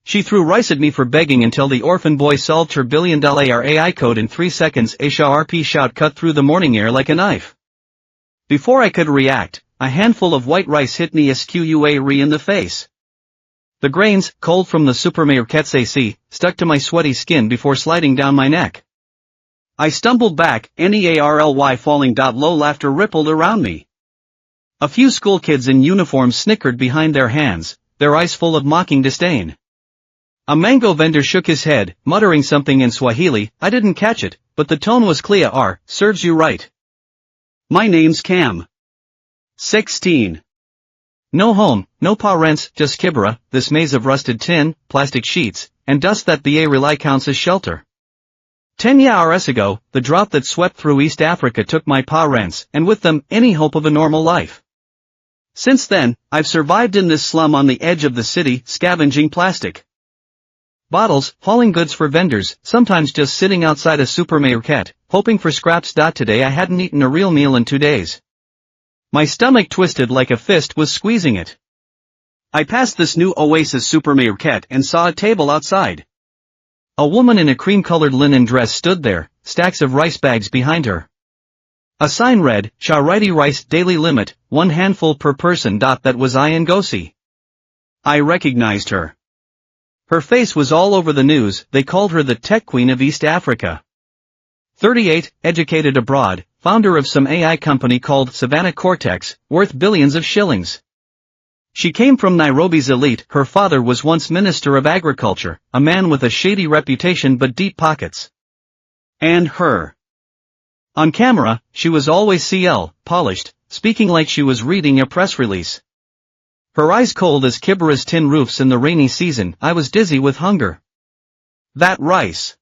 She threw rice at me for begging until the orphan boy solved her billion-dollar AI code in 3 seconds. A sharp shout cut through the morning air like a knife. Before I could react, a handful of white rice hit me square in the face. The grains, cold from the supermarket's AC, stuck to my sweaty skin before sliding down my neck. I stumbled back, nearly falling. Low laughter rippled around me. A few schoolkids in uniform snickered behind their hands, their eyes full of mocking disdain. A mango vendor shook his head, muttering something in Swahili. I didn't catch it, but the tone was clear. Serves you right. My name's Cam. 16. No home, no parents, just Kibera, this maze of rusted tin, plastic sheets, and dust that the rely counts as shelter. 10 years ago, the drought that swept through East Africa took my parents, and with them, any hope of a normal life. Since then, I've survived in this slum on the edge of the city, scavenging plastic bottles, hauling goods for vendors, sometimes just sitting outside a supermarket, hoping for scraps. Today I hadn't eaten a real meal in 2 days. My stomach twisted like a fist was squeezing it. I passed this new oasis supermarket and saw a table outside. A woman in a cream-colored linen dress stood there, stacks of rice bags behind her. A sign read, Charity Rice Daily Limit, 1 handful per person. That was Ngozi. I recognized her. Her face was all over the news. They called her the tech queen of East Africa. 38, educated abroad, founder of some AI company called Savannah Cortex, worth billions of shillings. She came from Nairobi's elite. Her father was once Minister of Agriculture, a man with a shady reputation but deep pockets. And her. On camera, she was always polished, speaking like she was reading a press release. Her eyes cold as Kibera's tin roofs in the rainy season. I was dizzy with hunger. That rice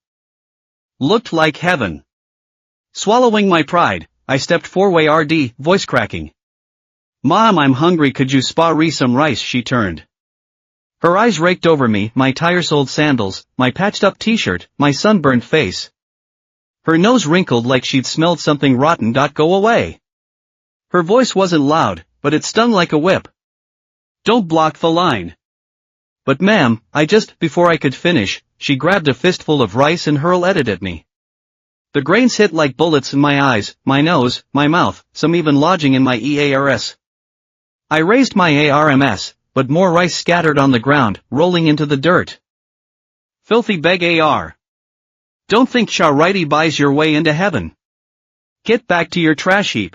looked like heaven. Swallowing my pride, I stepped forward, voice cracking. Mom, I'm hungry, could you spare some rice? She turned. Her eyes raked over me, my tire-soled sandals, my patched-up t-shirt, my sunburned face. Her nose wrinkled like she'd smelled something rotten. Go away. Her voice wasn't loud, but it stung like a whip. Don't block the line. But ma'am, before I could finish, she grabbed a fistful of rice and hurled it at me. The grains hit like bullets in my eyes, my nose, my mouth, some even lodging in my ears. I raised my arms, but more rice scattered on the ground, rolling into the dirt. Filthy beg ar. Don't think charity buys your way into heaven. Get back to your trash heap.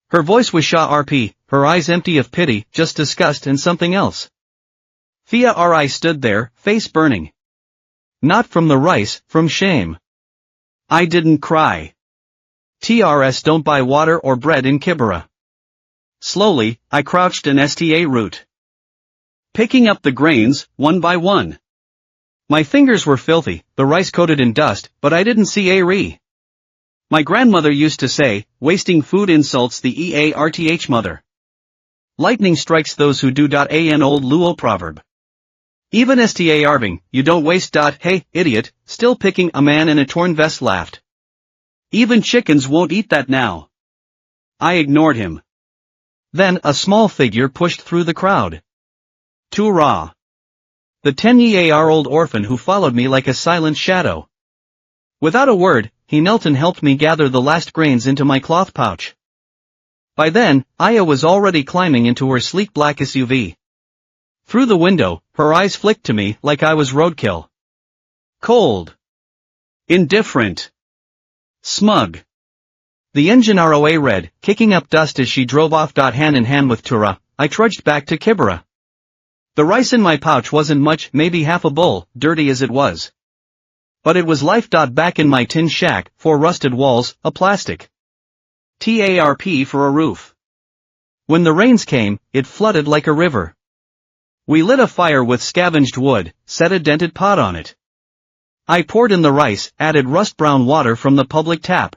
Her voice was sharp, her eyes empty of pity, just disgust and something else. Thea Ri stood there, face burning. Not from the rice, from shame. I didn't cry. TRS don't buy water or bread in Kibera. Slowly, I crouched an sta root. Picking up the grains, one by one. My fingers were filthy, the rice coated in dust, but I didn't see a re. My grandmother used to say, wasting food insults the earth mother. Lightning strikes those who do. An old Luo proverb. Even sta Arving, you don't waste. Hey, idiot, still picking, a man in a torn vest laughed. Even chickens won't eat that now. I ignored him. Then a small figure pushed through the crowd. Tura. The 10-year-old orphan who followed me like a silent shadow. Without a word, he knelt and helped me gather the last grains into my cloth pouch. By then, Aya was already climbing into her sleek black SUV. Through the window, her eyes flicked to me like I was roadkill. Cold. Indifferent. Smug. The engine ROA read, kicking up dust as she drove off. Hand in hand with Tura, I trudged back to Kibera. The rice in my pouch wasn't much, maybe half a bowl, dirty as it was. But it was life. Back in my tin shack, 4 rusted walls, a plastic tarp for a roof. When the rains came, it flooded like a river. We lit a fire with scavenged wood, set a dented pot on it. I poured in the rice, added rust-brown water from the public tap.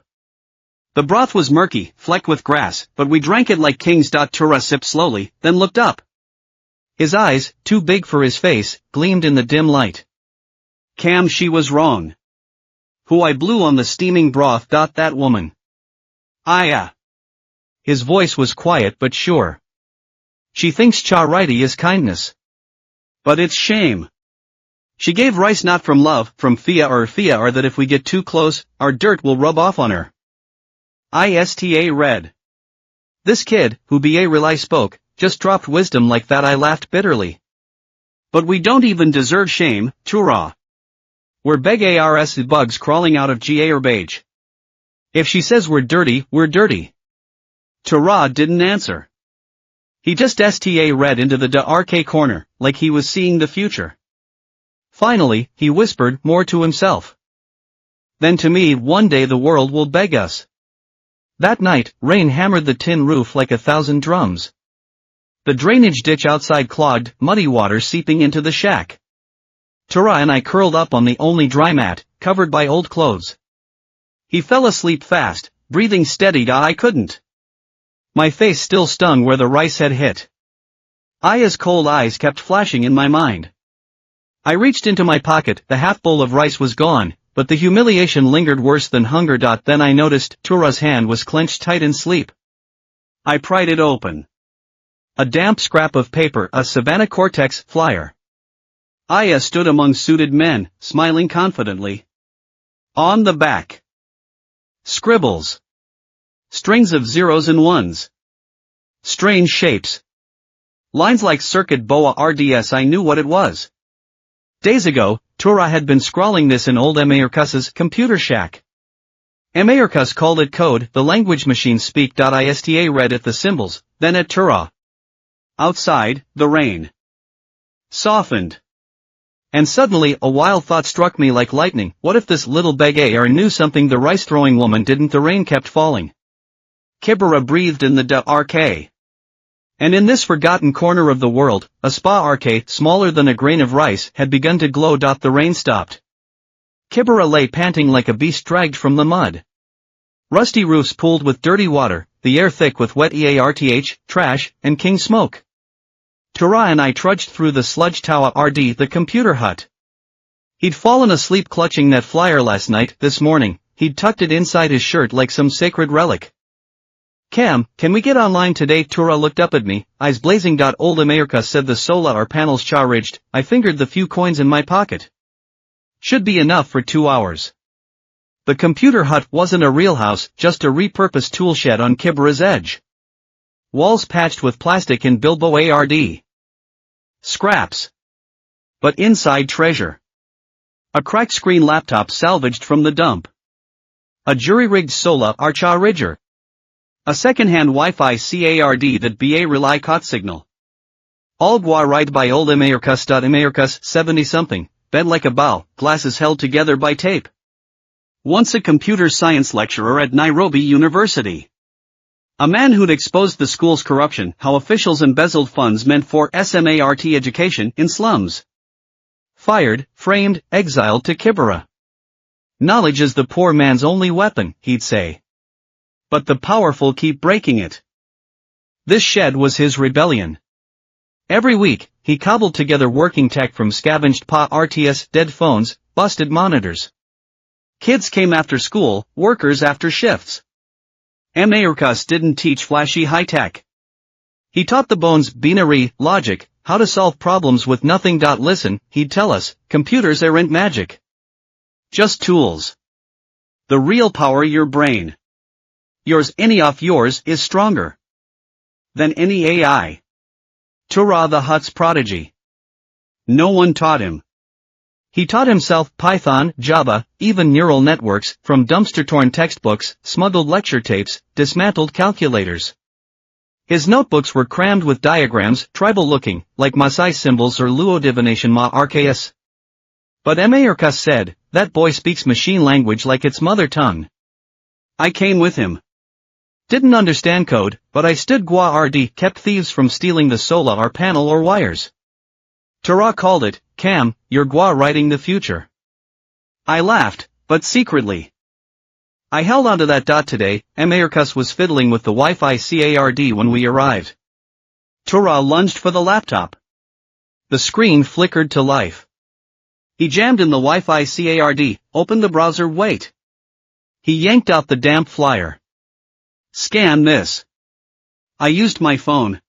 The broth was murky, flecked with grass, but we drank it like kings. Tura sipped slowly, then looked up. His eyes, too big for his face, gleamed in the dim light. Cam, she was wrong. Who I blew on the steaming broth. That woman. Aya. His voice was quiet but sure. She thinks charity is kindness. But it's shame. She gave rice not from love, from fear or that if we get too close, our dirt will rub off on her. ISTA read. This kid, who BA Relay spoke, just dropped wisdom like that. I laughed bitterly. But we don't even deserve shame, Tura. We're beg ars bugs crawling out of GA or beige. If she says we're dirty, we're dirty. Tura didn't answer. He just STA read into the RK corner, like he was seeing the future. Finally, he whispered more to himself. Then to me, one day the world will beg us. That night, rain hammered the tin roof like 1,000 drums. The drainage ditch outside clogged, muddy water seeping into the shack. Tura and I curled up on the only dry mat, covered by old clothes. He fell asleep fast, breathing steady. I couldn't. My face still stung where the rice had hit. Aya's cold eyes kept flashing in my mind. I reached into my pocket. The half bowl of rice was gone, but the humiliation lingered worse than hunger. Then I noticed Tura's hand was clenched tight in sleep. I pried it open. A damp scrap of paper, a Savannah Cortex flyer. Aya stood among suited men, smiling confidently. On the back. Scribbles. Strings of zeros and ones. Strange shapes. Lines like circuit boa RDS. I knew what it was. Days ago, Tura had been scrawling this in old Emayurkus's computer shack. Emayurkus called it code. The language machines speak. ISTA read at the symbols, then at Tura. Outside, the rain softened. And suddenly a wild thought struck me like lightning. What if this little beggar knew something the rice-throwing woman didn't? The rain kept falling. Kibera breathed in the RK. And in this forgotten corner of the world, a spa RK, smaller than a grain of rice, had begun to glow. The rain stopped. Kibera lay panting like a beast dragged from the mud. Rusty roofs pooled with dirty water, the air thick with wet EARTH, trash, and king smoke. Tura and I trudged through the sludge tower RD, the computer hut. He'd fallen asleep clutching that flyer last night. This morning, he'd tucked it inside his shirt like some sacred relic. Cam, can we get online today? Tura looked up at me, eyes blazing. Old America said the solar panels charged. I fingered the few coins in my pocket. Should be enough for 2 hours. The computer hut wasn't a real house, just a repurposed toolshed on Kibera's edge. Walls patched with plastic in Bilbo ARD. Scraps. But inside treasure. A cracked screen laptop salvaged from the dump. A jury-rigged Sola Archa Ridger. A second-hand Wi-Fi CARD that BA Relay caught signal. All gua right by old Emayurkus. Emayurkus, 70-something, bed like a bow, glasses held together by tape. Once a computer science lecturer at Nairobi University. A man who'd exposed the school's corruption, how officials embezzled funds meant for SMART education in slums. Fired, framed, exiled to Kibera. Knowledge is the poor man's only weapon, he'd say. But the powerful keep breaking it. This shed was his rebellion. Every week, he cobbled together working tech from scavenged PA RTS, dead phones, busted monitors. Kids came after school, workers after shifts. Emayurkus didn't teach flashy high-tech. He taught the bones, binary, logic, how to solve problems with nothing. Listen, he'd tell us, computers aren't magic. Just tools. The real power your brain. Yours, any of yours, is stronger than any AI. Tura the hut's prodigy. No one taught him. He taught himself Python, Java, even neural networks, from dumpster-torn textbooks, smuggled lecture tapes, dismantled calculators. His notebooks were crammed with diagrams, tribal-looking, like Maasai symbols or Luo divination Ma RKS. But Emayurkus said, that boy speaks machine language like its mother tongue. I came with him. Didn't understand code, but I stood gua RD, kept thieves from stealing the solar panel or wires. Tura called it, Cam, you're gua writing the future. I laughed, but secretly. I held onto that. Today, Emayurkus was fiddling with the Wi-Fi CARD when we arrived. Tura lunged for the laptop. The screen flickered to life. He jammed in the Wi-Fi CARD, opened the browser. Wait. He yanked out the damp flyer. Scan this. I used my phone.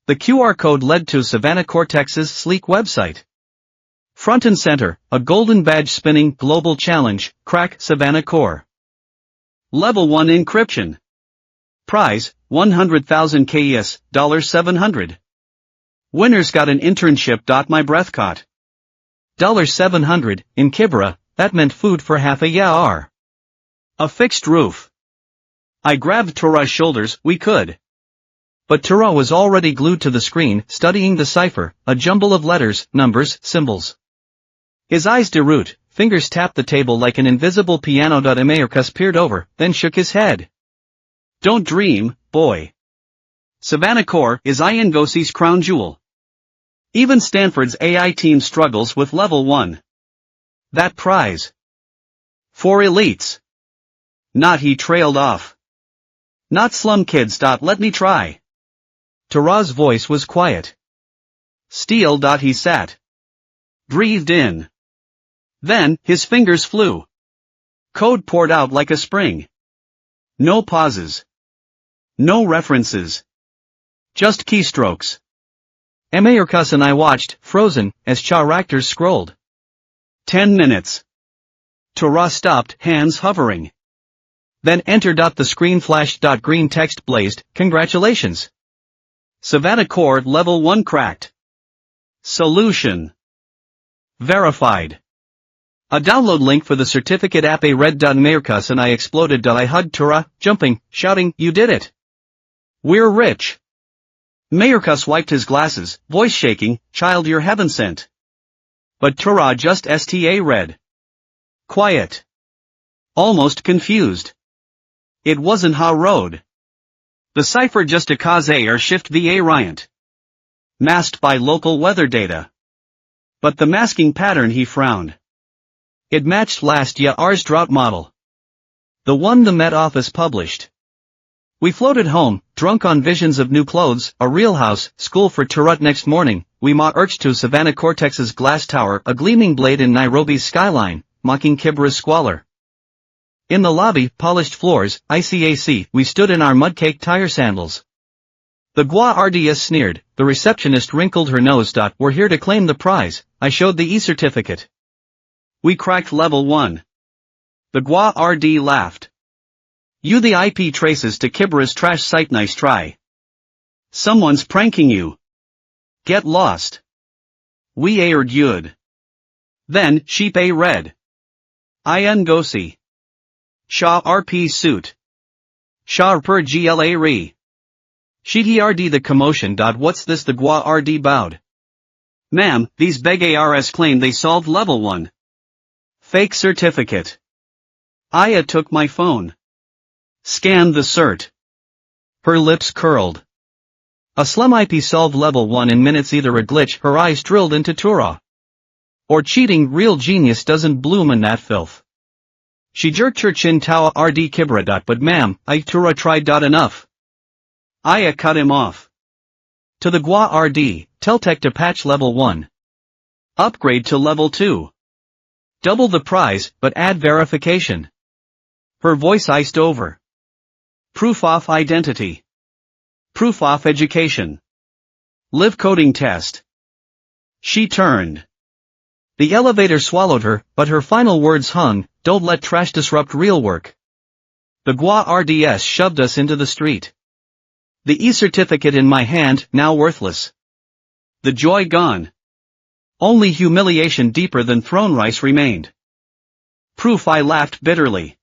The QR code led to Savannah Cortex's sleek website. Front and center, a golden badge spinning, global challenge, crack Savannah core. Level 1 encryption. Prize, 100,000 KES, $700. Winners got an internship. My breath caught. $700, in Kibra, that meant food for half a year. A fixed roof. I grabbed Tura's shoulders, we could. But Tura was already glued to the screen, studying the cipher, a jumble of letters, numbers, symbols. His eyes deroute, fingers tapped the table like an invisible piano. Americus peered over, then shook his head. Don't dream, boy. Savannah Core is Ngosi's crown jewel. Even Stanford's AI team struggles with level 1. That prize. For elites. Not, he trailed off. Not slum kids. Let me try. Tura's voice was quiet. Steel. He sat. Breathed in. Then, his fingers flew. Code poured out like a spring. No pauses. No references. Just keystrokes. Americus and I watched, frozen, as characters scrolled. 10 minutes. Tura stopped, hands hovering. Then enter. The screen flashed. Green text blazed, congratulations. Savannah Core level 1 cracked. Solution. Verified. A download link for the certificate app. A red. Americus and I exploded. I hugged Tura, jumping, shouting, you did it. We're rich. Americus wiped his glasses, voice shaking, child, you're heaven sent. But Tura just sta read. Quiet. Almost confused. It wasn't Ha road. The cipher just a cause or shift va riant. Masked by local weather data. But the masking pattern, he frowned. It matched last year's drought model. The one the Met Office published. We floated home, drunk on visions of new clothes, a real house, school for Turut. Next morning, we marched to Savannah Cortex's glass tower, a gleaming blade in Nairobi's skyline, mocking Kibra's squalor. In the lobby, polished floors, icy AC, we stood in our mud-caked tire sandals. The Gua RDS sneered, the receptionist wrinkled her nose. We're here to claim the prize. I showed the e-certificate. We cracked level 1. The Gua RD laughed. You the IP traces to Kibra's trash site, nice try. Someone's pranking you. Get lost. We aired Yud. Then, sheep a red. Ngosi. Shah RP suit. Shah per GLA re. Sheety RD the commotion. What's this? The Gua RD bowed. Ma'am, these beg ARS claim they solved level 1. Fake certificate. Aya took my phone. Scanned the cert. Her lips curled. A slum IP solved level 1 in minutes, either a glitch, her eyes drilled into Tura. Or cheating, real genius doesn't bloom in that filth. She jerked her chin. Tawa RD Kibra. But ma'am, Tura tried. Enough. Aya cut him off. To the Gua RD, Teltech to patch level 1. Upgrade to level 2. Double the prize, but add verification. Her voice iced over. Proof of identity. Proof of education. Live coding test. She turned. The elevator swallowed her, but her final words hung, don't let trash disrupt real work. The Gua RDS shoved us into the street. The e-certificate in my hand, now worthless. The joy gone. Only humiliation deeper than throne rice remained. Proof, I laughed bitterly.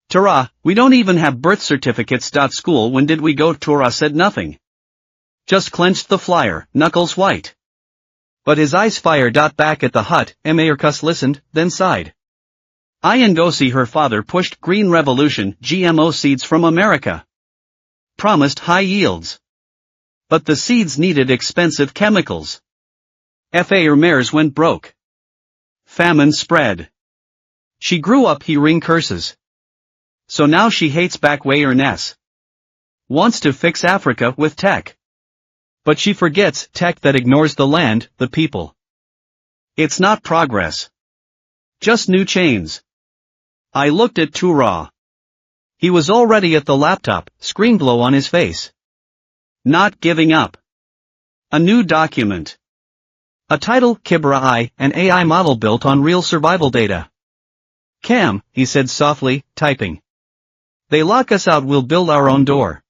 Tura, we don't even have birth certificates. School, when did we go? Tura said nothing. Just clenched the flyer, knuckles white. But his eyes fired. Back at the hut, Americus listened, then sighed. Ngosi, her father pushed Green Revolution GMO seeds from America. Promised high yields. But the seeds needed expensive chemicals. Her mares went broke. Famine spread. She grew up hearing curses. So now she hates backwayerness. Wants to fix Africa with tech. But she forgets tech that ignores the land, the people. It's not progress. Just new chains. I looked at Tura. He was already at the laptop, screen glow on his face. Not giving up. A new document. A title, Kibra I, an AI model built on real survival data. Cam, he said softly, typing. They lock us out, we'll build our own door.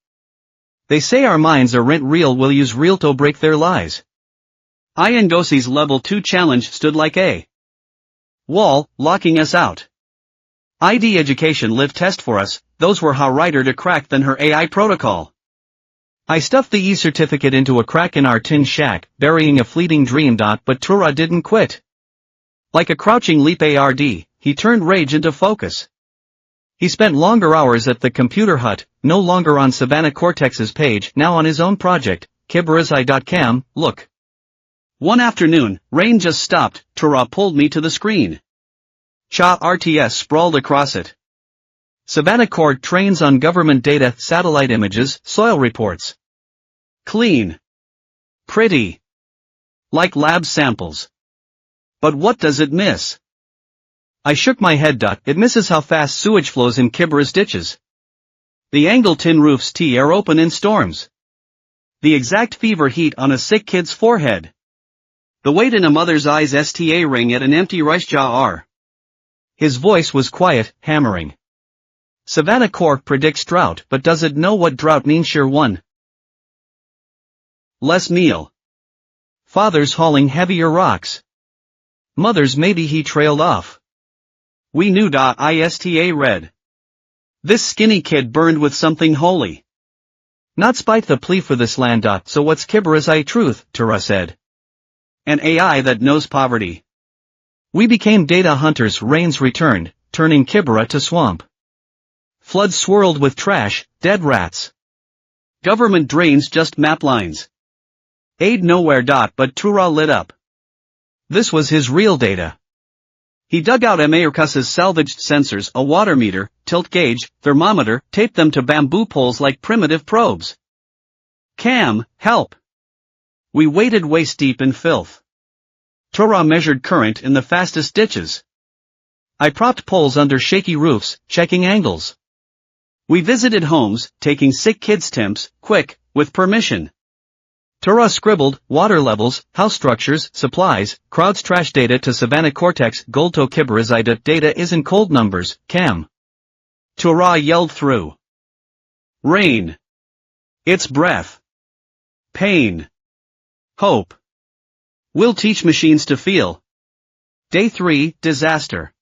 They say our minds are rent real, we'll use real to break their lies. Ngosi's level 2 challenge stood like a wall, locking us out. ID education live test for us, those were how writer to crack than her AI protocol. I stuffed the e-certificate into a crack in our tin shack, burying a fleeting dream. But Tura didn't quit. Like a crouching leap ARD, he turned rage into focus. He spent longer hours at the computer hut, no longer on Savannah Cortex's page, now on his own project, kibrasi.cam. Look. One afternoon, rain just stopped, Tura pulled me to the screen. Cha RTS sprawled across it. Savannah Court trains on government data, satellite images, soil reports. Clean. Pretty. Like lab samples. But what does it miss? I shook my head. It misses how fast sewage flows in Kibra's ditches. The angled tin roofs tear open in storms. The exact fever heat on a sick kid's forehead. The weight in a mother's eyes sta ring at an empty rice jar. His voice was quiet, hammering. Savannah Corp predicts drought, but does it know what drought means? Sure one. Less meal. Fathers hauling heavier rocks. Mothers maybe he trailed off. We knew. Ista read. This skinny kid burned with something holy. Not spite the plea for this land. So what's Kibra's truth? Tura said. An AI that knows poverty. We became data hunters. Rains returned, turning Kibra to swamp. Floods swirled with trash, dead rats. Government drains just map lines. Aid nowhere. But Tura lit up. This was his real data. He dug out Americas's salvaged sensors, a water meter, tilt gauge, thermometer, taped them to bamboo poles like primitive probes. Cam, help! We waded waist deep in filth. Tura measured current in the fastest ditches. I propped poles under shaky roofs, checking angles. We visited homes, taking sick kids' temps, quick, with permission. Tura scribbled, water levels, house structures, supplies, crowds trash data to Savannah Cortex, gold to Kibra's data isn't cold numbers, Cam. Tura yelled through. Rain. It's breath. Pain. Hope. We'll teach machines to feel. Day 3, disaster.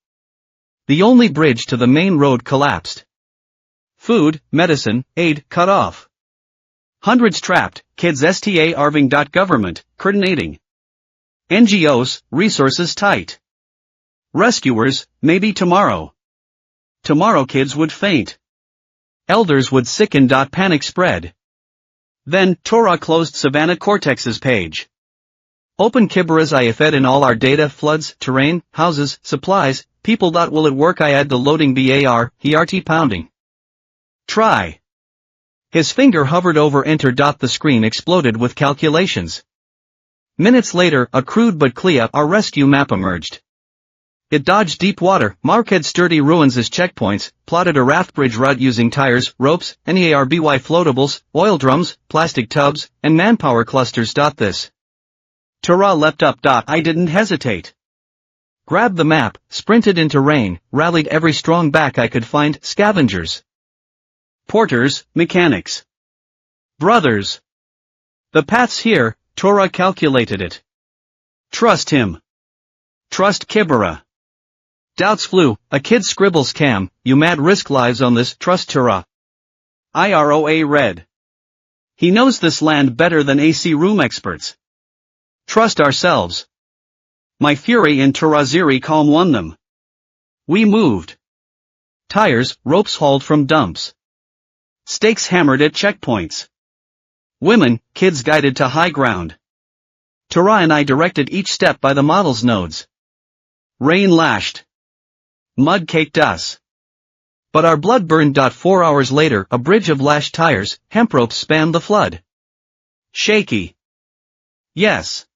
The only bridge to the main road collapsed. Food, medicine, aid, cut off. Hundreds trapped, kids starving. Government, coordinating. NGOs, resources tight. Rescuers, maybe tomorrow. Tomorrow kids would faint. Elders would sicken. Panic spread. Then, Tura closed Savannah Cortex's page. Open Kibra's fed in all our data, floods, terrain, houses, supplies, people. Will it work? I add the loading bar, HRT pounding. Try. His finger hovered over enter. The screen exploded with calculations. Minutes later, a crude but clear, our rescue map emerged. It dodged deep water, marked sturdy ruins as checkpoints, plotted a raft bridge route using tires, ropes, NERBY floatables, oil drums, plastic tubs, and manpower clusters. This. Tura leapt up. I didn't hesitate. Grabbed the map, sprinted into rain, rallied every strong back I could find, scavengers. Porters, mechanics. Brothers. The path's here, Tura calculated it. Trust him. Trust Kibra. Doubts flew, a kid scribbles. Cam, you mad risk lives on this, trust Tura. IROA read. He knows this land better than AC room experts. Trust ourselves. My fury and Turaziri calm won them. We moved. Tires, ropes hauled from dumps. Stakes hammered at checkpoints. Women, kids guided to high ground. Tura and I directed each step by the model's nodes. Rain lashed. Mud caked us. But our blood burned. 4 hours later, a bridge of lashed tires, hemp ropes spanned the flood. Shaky. Yes.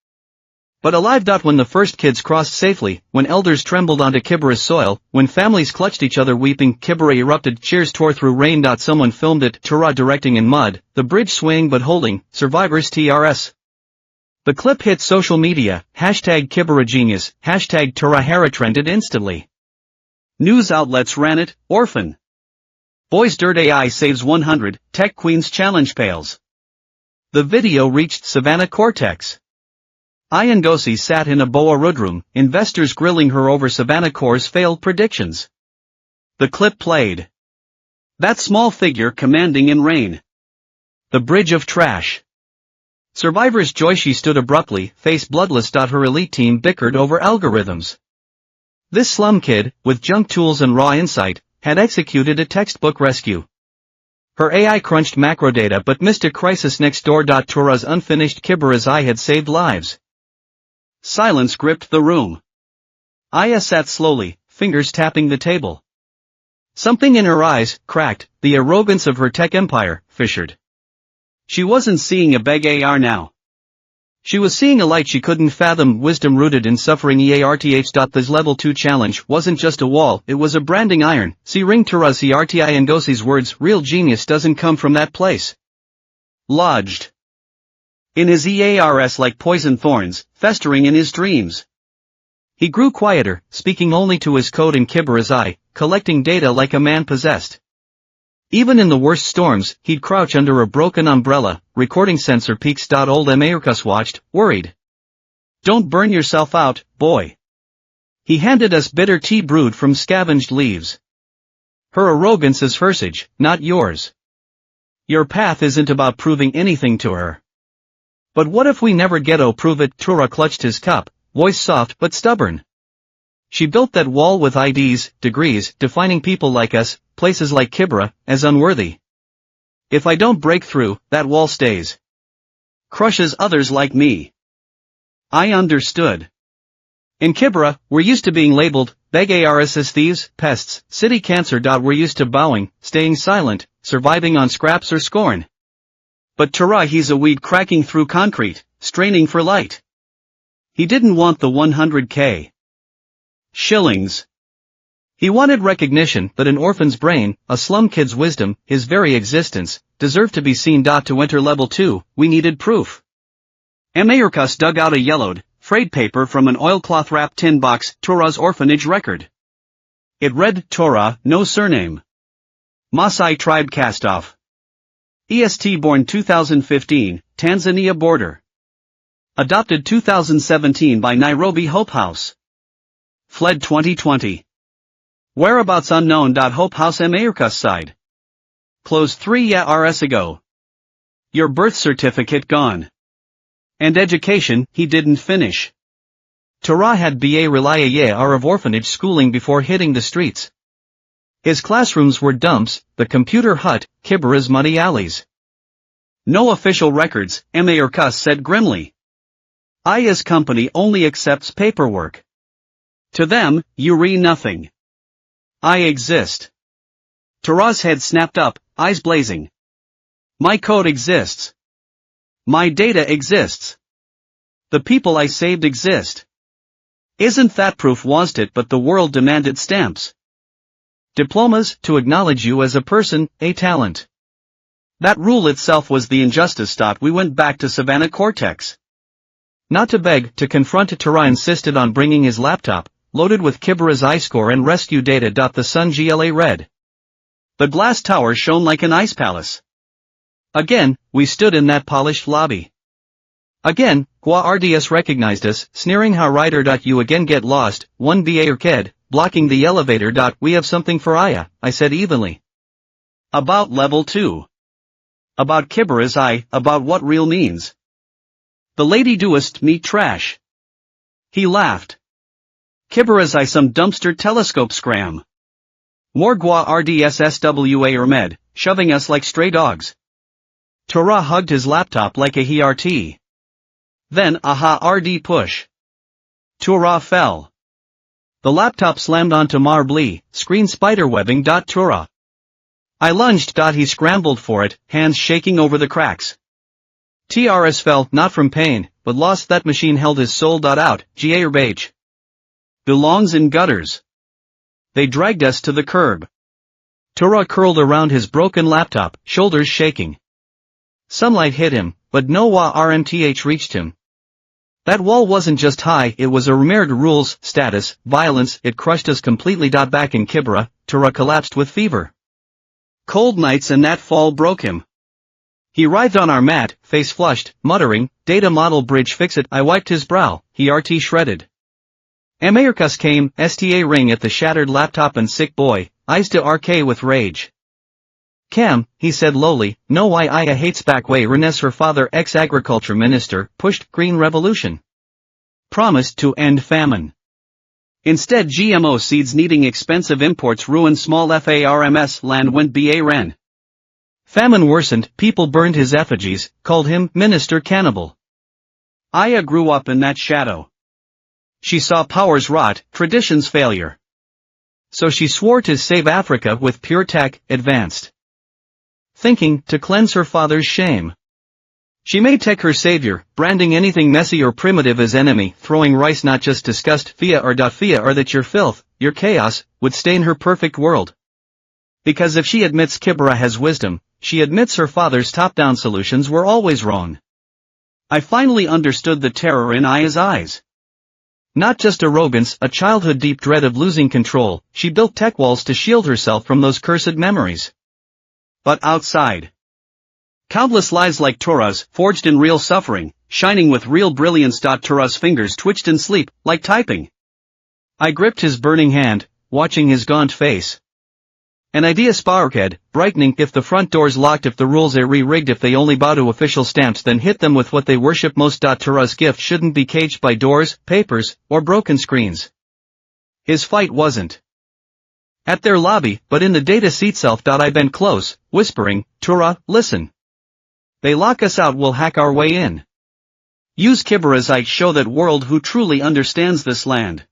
But alive. When the first kids crossed safely, when elders trembled onto Kibra's soil, when families clutched each other weeping, Kibra erupted, cheers tore through rain. Someone filmed it, Tura directing in mud, the bridge swaying but holding, survivors TRS. The clip hit social media, hashtag #KiberaGenius, hashtag Turahara trended instantly. News outlets ran it, Orphan. Boys Dirt AI saves 100, Tech Queens Challenge fails. The video reached Savannah Cortex. Aya Ngozi sat in a Boa Rudroom, investors grilling her over Savannah Cor's failed predictions. The clip played. That small figure commanding in rain. The bridge of trash. Survivor's Joyshi stood abruptly, face bloodless. Her elite team bickered over algorithms. This slum kid, with junk tools and raw insight, had executed a textbook rescue. Her AI crunched macro data but missed a crisis next door. Tura's unfinished Kibera's eye had saved lives. Silence gripped the room. Aya sat slowly, fingers tapping the table. Something in her eyes cracked, the arrogance of her tech empire fissured. She wasn't seeing a beg AR now. She was seeing a light she couldn't fathom, wisdom rooted in suffering. EARTH. This level 2 challenge wasn't just a wall, it was a branding iron. See Ring Turaz CRTI Ngosi's words, real genius doesn't come from that place. Lodged in his EARS like poison thorns, festering in his dreams. He grew quieter, speaking only to his code in Kibera's eye, collecting data like a man possessed. Even in the worst storms, he'd crouch under a broken umbrella, recording sensor peaks. Old Americus watched, worried. Don't burn yourself out, boy. He handed us bitter tea brewed from scavenged leaves. Her arrogance is hers, not yours. Your path isn't about proving anything to her. But what if we never get to prove it? Tura clutched his cup, voice soft but stubborn. She built that wall with IDs, degrees, defining people like us, places like Kibera, as unworthy. If I don't break through, that wall stays. Crushes others like me. I understood. In Kibera, we're used to being labeled, beg ARS as thieves, pests, city cancer. We're used to bowing, staying silent, surviving on scraps or scorn. But Tura, he's a weed cracking through concrete, straining for light. He didn't want the 100k. Shillings. He wanted recognition, but an orphan's brain, a slum kid's wisdom, his very existence, deserved to be seen. To enter level 2, we needed proof. Americus dug out a yellowed, frayed paper from an oilcloth-wrapped tin box, Tura's orphanage record. It read, Tura, no surname. Maasai tribe cast-off. EST born 2015, Tanzania border. Adopted 2017 by Nairobi Hope House. Fled 2020. Whereabouts unknown. Hope House Americus side. Closed 3 years ago. Your birth certificate gone. And education, he didn't finish. Tura had BA Relaya of orphanage schooling before hitting the streets. His classrooms were dumps, the computer hut, Kibera's muddy alleys. No official records, Americus said grimly. Aya's company only accepts paperwork. To them, you read nothing. I exist. Tura's head snapped up, eyes blazing. My code exists. My data exists. The people I saved exist. Isn't that proof? Was it? But the world demanded stamps. Diplomas, to acknowledge you as a person, a talent. That rule itself was the injustice. We went back to Savannah Cortex. Not to beg, to confront. Tura insisted on bringing his laptop, loaded with Kibera's iScore and rescue data. The sun GLA read. The glass tower shone like an ice palace. Again, we stood in that polished lobby. Again, Gua RDS recognized us, sneering how rider. You again get lost, one BA or ked, blocking the elevator. We have something for Aya, I said evenly. About level 2. About Kibera's eye, about what real means. The lady doest meet trash. He laughed. Kibera's eye some dumpster telescope scram. More Gua RDS SWA or med, shoving us like stray dogs. Tura hugged his laptop like a HRT. Then aha RD push. Tura fell. The laptop slammed onto marbly, screen spiderwebbing. Tura. I lunged. He scrambled for it, hands shaking over the cracks. TRS fell, not from pain, but lost. That machine held his soul. Out, GA beige. Belongs in gutters. They dragged us to the curb. Tura curled around his broken laptop, shoulders shaking. Sunlight hit him, but no RMTH reached him. That wall wasn't just high, it was a remirrored rules, status, violence, it crushed us completely. Back in Kibera, Tura collapsed with fever. Cold nights and that fall broke him. He writhed on our mat, face flushed, muttering, "Data model bridge fix it." I wiped his brow, he RT shredded. Americus came, sta ring at the shattered laptop and sick boy, eyes to RK with rage. "Cam," he said lowly, "no why I hates back way Renes her father ex-agriculture minister, pushed green revolution. Promised to end famine. Instead GMO seeds needing expensive imports ruined small farms land went ren. Famine worsened, people burned his effigies, called him Minister Cannibal. Aya grew up in that shadow. She saw powers rot, traditions failure. So she swore to save Africa with pure tech, advanced thinking, to cleanse her father's shame. She made tech her savior, branding anything messy or primitive as enemy, throwing rice not just disgust fear or that your filth, your chaos, would stain her perfect world. Because if she admits Kibera has wisdom, she admits her father's top-down solutions were always wrong. I finally understood the terror in Aya's eyes. Not just arrogance, a childhood deep dread of losing control, she built tech walls to shield herself from those cursed memories. But outside, countless lives like Tura's, forged in real suffering, shining with real brilliance. Tura's fingers twitched in sleep, like typing. I gripped his burning hand, watching his gaunt face. An idea sparked, brightening. If the front door's locked, if the rules are re-rigged, if they only bow to official stamps, then hit them with what they worship most. Tura's gift shouldn't be caged by doors, papers, or broken screens. His fight wasn't at their lobby, but in the data seat self. I bent close, whispering, "Tura, listen. They lock us out, we'll hack our way in. Use Kibera's eye, show that world who truly understands this land."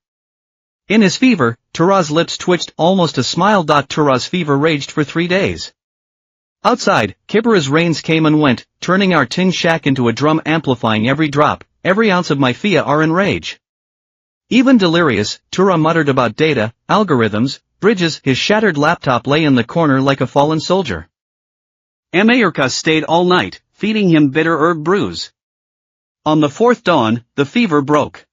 In his fever, Tura's lips twitched, almost a smile. Tura's fever raged for 3 days. Outside, Kibera's rains came and went, turning our tin shack into a drum, amplifying every drop, every ounce of my fear and rage. Even delirious, Tura muttered about data, algorithms, bridges. His shattered laptop lay in the corner like a fallen soldier. Americus stayed all night, feeding him bitter herb brews. On the fourth dawn, the fever broke.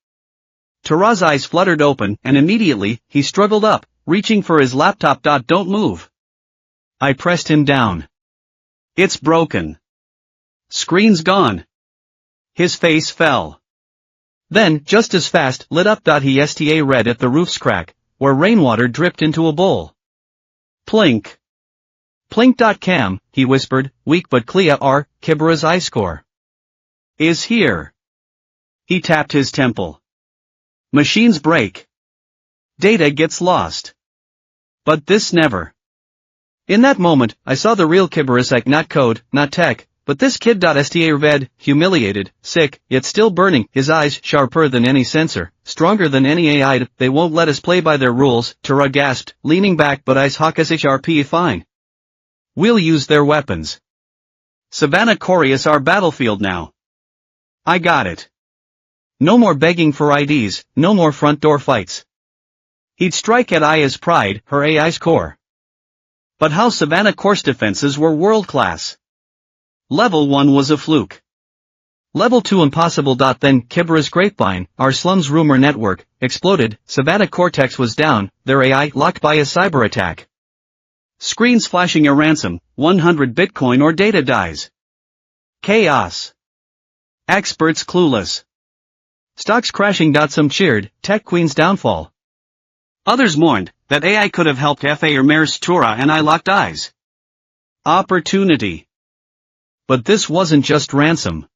Tura's eyes fluttered open, and immediately, he struggled up, reaching for his laptop. "Don't move." I pressed him down. "It's broken. Screen's gone." His face fell. Then, just as fast, lit up. He sta read at the roof's crack, where rainwater dripped into a bowl. "Plink. Plink. Cam," he whispered, weak but clear. Kibera's eye score is here." He tapped his temple. "Machines break. Data gets lost. But this never." In that moment, I saw the real Kibera's eye, not code, not tech, but this kid. Sta read, humiliated, sick, yet still burning, his eyes sharper than any sensor, stronger than any AI. "They won't let us play by their rules," Tura gasped, leaning back. "But Ice Hawkus HRP fine. We'll use their weapons. Savannah Corey is our battlefield now. I got it. No more begging for IDs, no more front door fights." He'd strike at Aya's pride, her AI's core. But how Savannah Core's defenses were world-class. Level 1 was a fluke. Level 2 impossible. Then Kibera's grapevine, our slums rumor network, exploded. Savannah Cortex was down, their AI locked by a cyber attack. Screens flashing a ransom, 100 Bitcoin or data dies. Chaos. Experts clueless. Stocks crashing. Some cheered, tech queen's downfall. Others mourned, that AI could have helped Maris Tura, and I locked eyes. Opportunity. But this wasn't just ransom.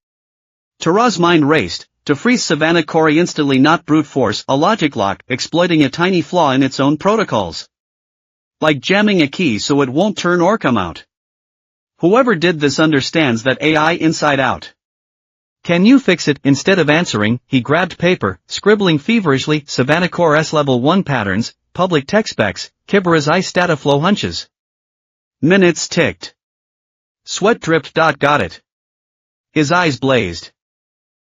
Tura's mind raced, to freeze Savannah Corey instantly, not brute force, a logic lock, exploiting a tiny flaw in its own protocols. Like jamming a key so it won't turn or come out. Whoever did this understands that AI inside out. "Can you fix it?" Instead of answering, he grabbed paper, scribbling feverishly, Savannah Core S Level 1 patterns, public tech specs, Kibera's eye stata flow hunches. Minutes ticked. Sweat dripped. Got it. His eyes blazed.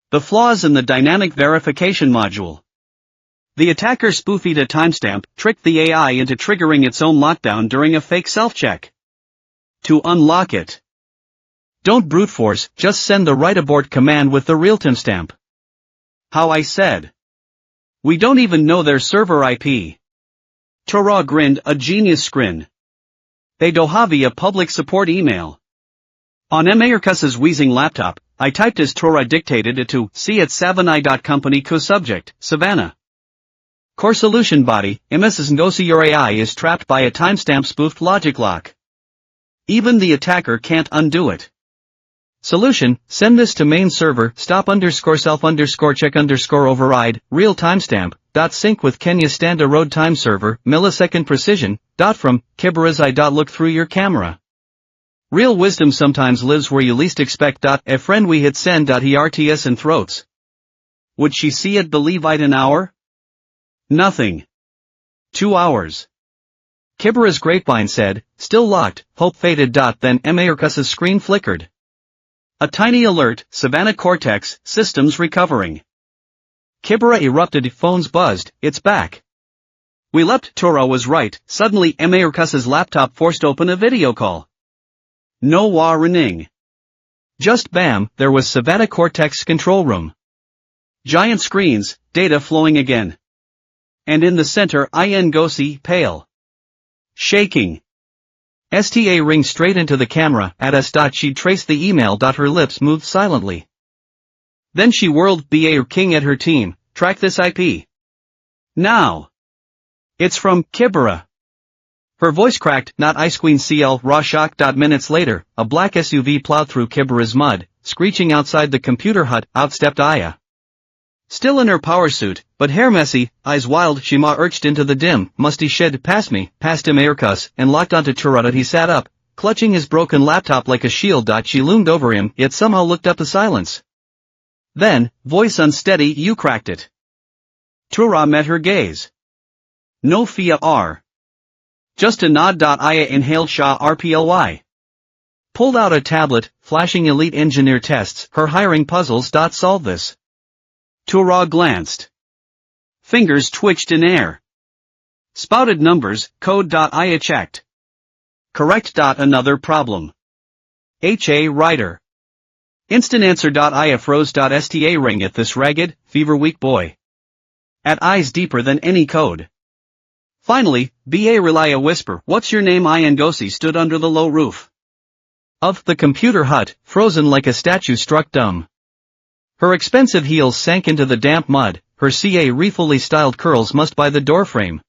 The flaws in the dynamic verification module. The attacker spoofied a timestamp, tricked the AI into triggering its own lockdown during a fake self-check. To unlock it, don't brute force, just send the write abort command with the real timestamp. How I said. We don't even know their server IP. Tura grinned a genius grin. They do have a public support email. On Americus's wheezing laptop, I typed as Tura dictated it to c@savannah.company co-subject, Savannah. Core solution body, Mrs. Ngosi your AI is trapped by a timestamp spoofed logic lock. Even the attacker can't undo it. Solution, send this to main server, stop_self_check_override, real timestamp, .sync with Kenya Standa Road time server, millisecond precision, from, Kibera's I. Look through your camera. Real wisdom sometimes lives where you least expect. A friend we hit send. He RTS and throats. Would she see it believe I'd an hour? Nothing. 2 hours. Kibera's grapevine said, still locked, hope faded. Then Americus's screen flickered. A tiny alert, Savannah Cortex, systems recovering. Kibera erupted, phones buzzed, it's back. We leapt, Tura was right, suddenly Americus's laptop forced open a video call. No warning. Just bam, there was Savannah Cortex control room. Giant screens, data flowing again. And in the center Ngosi, pale. Shaking. STA ring straight into the camera at us. She'd traced the email. Her lips moved silently. Then she whirled BA King at her team, track this IP. Now. It's from Kibera. Her voice cracked, not Ice Queen CL, raw shock. Minutes later, a black SUV plowed through Kibera's mud, screeching outside the computer hut. Out stepped Aya. Still in her power suit, but hair messy, eyes wild, she urged into the dim, musty shed past me, past Americus, and locked onto Tura. He sat up, clutching his broken laptop like a shield. She loomed over him, yet somehow looked up the silence. Then, voice unsteady, you cracked it. Tura met her gaze. No Fia R. Just a nod. Aya inhaled Shah RPLY. Pulled out a tablet, flashing elite engineer tests, her hiring puzzles. Solve this. Tura glanced. Fingers twitched in air. Spouted numbers, code. Aya checked. Correct. Another problem. HA writer. Instant answer. Aya froze. Sta ring at this ragged, fever weak boy. At eyes deeper than any code. Finally, BA relay a whisper, what's your name? Ngosi stood under the low roof of the computer hut, frozen like a statue struck dumb. Her expensive heels sank into the damp mud, her fully styled curls mussed by the doorframe.